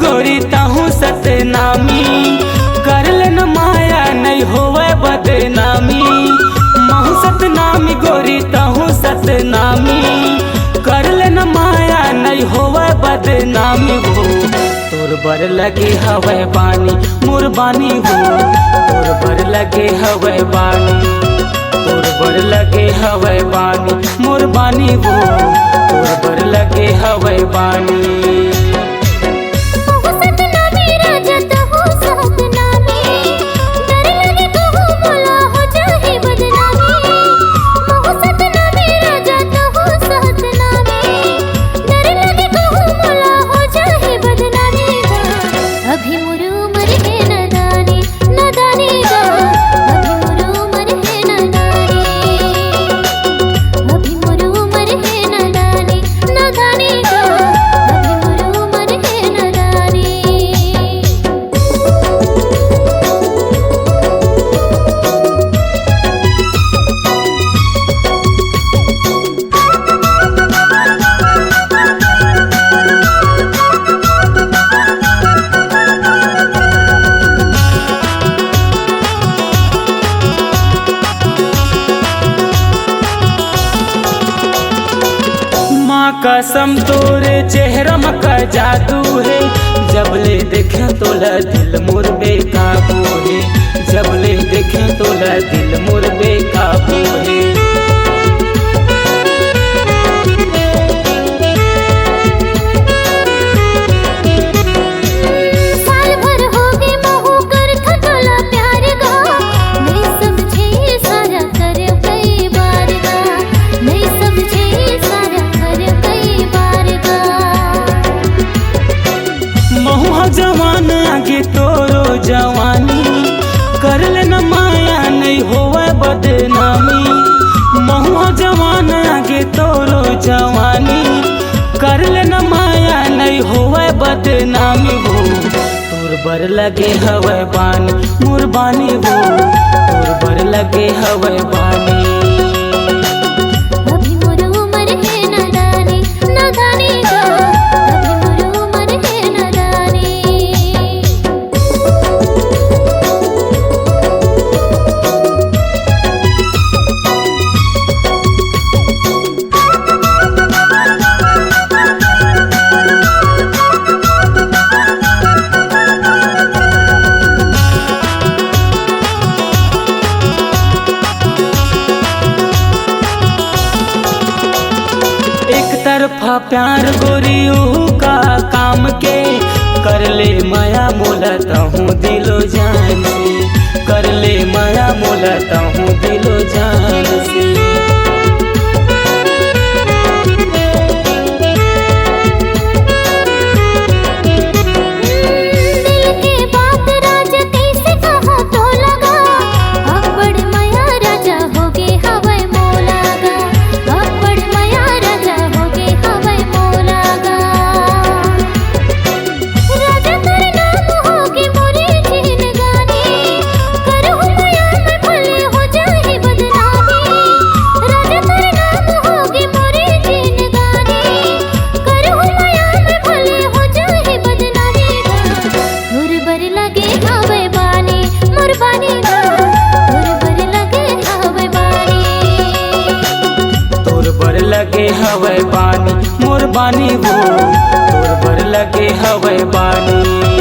गोरी ताहू सतनामी, कर लेन माया नहीं होवे बदनामी। महू सतनामी गोरी ताहू सतनामी, कर लेन माया नहीं होवे बदनामी हो। तोर बर लगे हवे बानी मोर बानी हो, तोर बर लगे हवे बानी, तोर बर लगे हवे बानी मोर बानी हो, तोर बर लगे हवे बानी। कसम तोरे चेहरा का जादू है, जब ले देखे तोला दिल मोर बेकाबू है, जब ले देखे तोला दिल मोर बेकाबू है। जवान आगे तोरो जवानी, कर लेना माया नहीं होवे बदनामी। महुआ जवान आगे तोरो जवानी, कर लेना माया नहीं होवे बदनामी हो। तोर बर लगे हवे बानी मोर बानी हो, तोर बर लगे हवे बानी। तरफा प्यार गोरियों का काम के, कर ले माया मोलता हूँ दिलो जान से, कर ले माया मोलता हूँ दिलो जान से। लगे हवे बानी मोर बानी हो, तोर बर लगे हवे बानी।